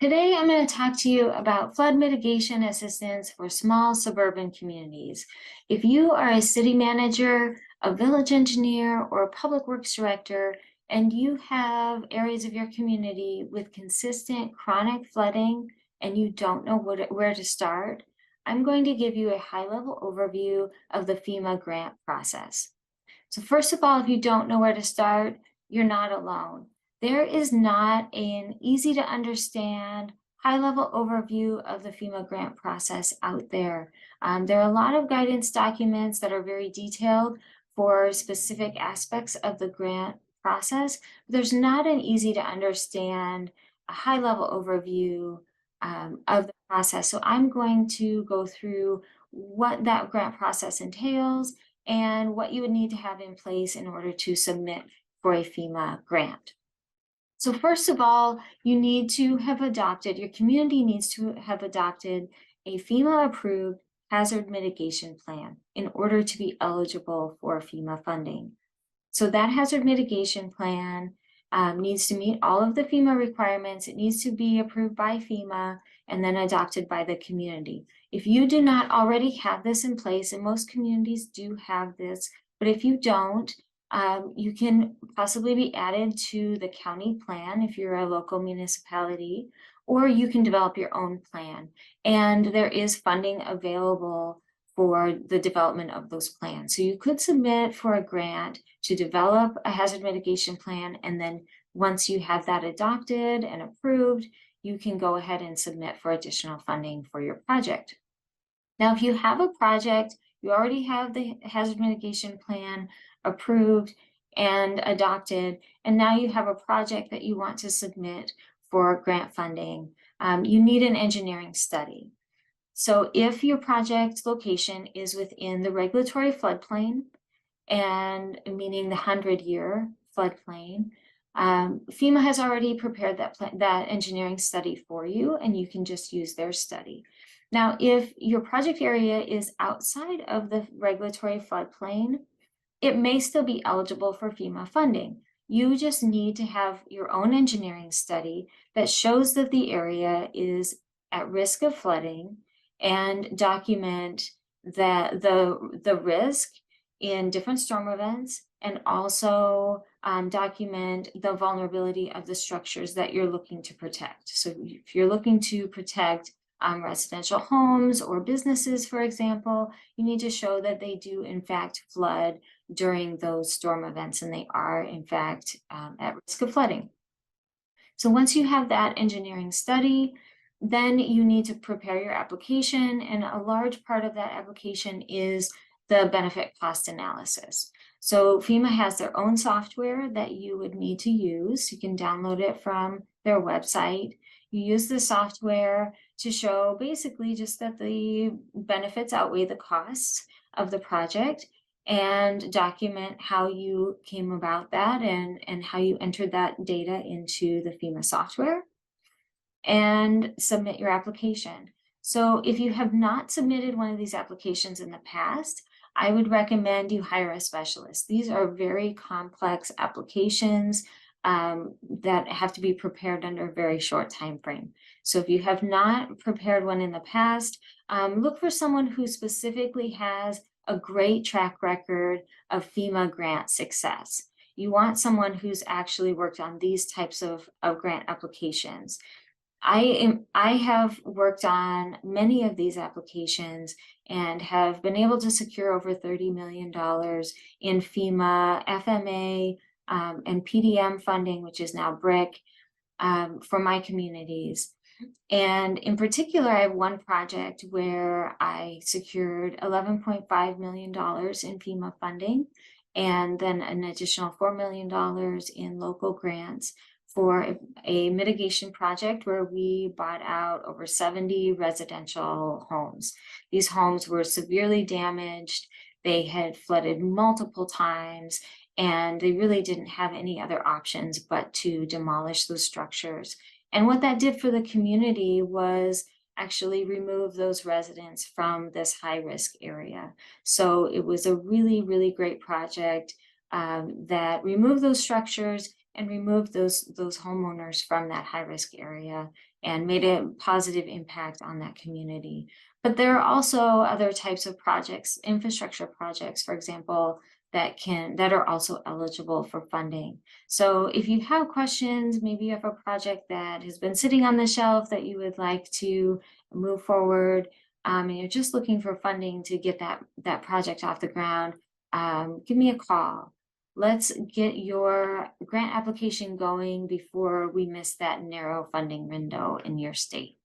Today, I'm going to talk to you about flood mitigation assistance for small suburban communities. If you are a city manager, a village engineer, or a public works director, and you have areas of your community with consistent chronic flooding and you don't know where to start, I'm going to give you a high-level overview of the FEMA grant process. So first of all, if you don't know where to start, you're not alone. There is not an easy to understand high-level overview of the FEMA grant process out there. There are a lot of guidance documents that are very detailed for specific aspects of the grant process. But there's not an easy to understand a high-level overview of the process. So I'm going to go through what that grant process entails and what you would need to have in place in order to submit for a FEMA grant. So first of all, you need to have adopted, your community needs to have adopted a FEMA-approved hazard mitigation plan in order to be eligible for FEMA funding. So that hazard mitigation plan needs to meet all of the FEMA requirements. It needs to be approved by FEMA and then adopted by the community. If you do not already have this in place, and most communities do have this, but if you don't, you can possibly be added to the county plan if you're a local municipality, or you can develop your own plan. And there is funding available for the development of those plans. So you could submit for a grant to develop a hazard mitigation plan, and then once you have that adopted and approved, you can go ahead and submit for additional funding for your project. Now, if you have a project, you already have the hazard mitigation plan approved and adopted, and now you have a project that you want to submit for grant funding, you need an engineering study. So if your project location is within the regulatory floodplain, and meaning the 100-year floodplain, FEMA has already prepared that engineering study for you, and you can just use their study. Now, if your project area is outside of the regulatory floodplain, it may still be eligible for FEMA funding. You just need to have your own engineering study that shows that the area is at risk of flooding and document the risk in different storm events, and also document the vulnerability of the structures that you're looking to protect. So if you're looking to protect residential homes or businesses, for example, you need to show that they do in fact flood during those storm events, and they are in fact at risk of flooding. So once you have that engineering study, then you need to prepare your application, and a large part of that application is the benefit cost analysis. So FEMA has their own software that you would need to use. You can download it from their website. You use the software to show basically just that the benefits outweigh the costs of the project, and document how you came about that and how you entered that data into the FEMA software, and submit your application. So if you have not submitted one of these applications in the past, I would recommend you hire a specialist. These are very complex applications that have to be prepared under a very short time frame. So if you have not prepared one in the past, look for someone who specifically has a great track record of FEMA grant success. You want someone who's actually worked on these types of grant applications. I have worked on many of these applications and have been able to secure over $30 million in FEMA, FMA, and PDM funding, which is now BRIC, for my communities. And in particular, I have one project where I secured $11.5 million in FEMA funding, and then an additional $4 million in local grants for a mitigation project where we bought out over 70 residential homes. These homes were severely damaged. They had flooded multiple times, and they really didn't have any other options but to demolish those structures. And what that did for the community was actually remove those residents from this high-risk area. So it was a really, really great project that removed those structures, and removed those homeowners from that high-risk area and made a positive impact on that community. But there are also other types of projects, infrastructure projects, for example, that are also eligible for funding. So if you have questions, maybe you have a project that has been sitting on the shelf that you would like to move forward, and you're just looking for funding to get that project off the ground, give me a call. Let's get your grant application going before we miss that narrow funding window in your state.